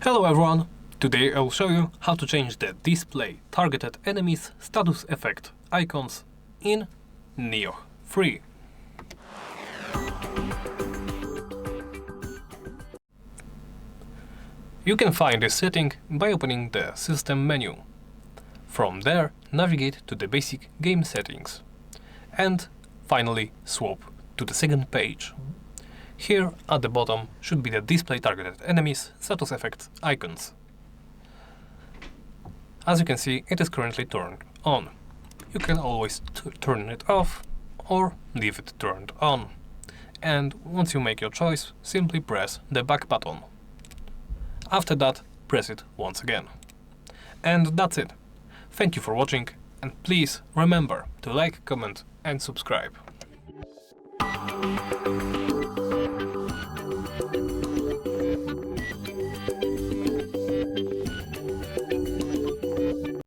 Hello everyone! Today I'll show you how to change the display targeted enemies status effect icons in Nioh 3. You can find this setting by opening the System menu. From there, navigate to the basic game settings and finally swap to the second page. Here at the bottom should be the display targeted enemies status effect icons. As you can see, it is currently turned on. You can always turn it off or leave it turned on. And once you make your choice, simply press the back button. After that, press it once again. And that's it. Thank you for watching, and please remember to like, comment and subscribe.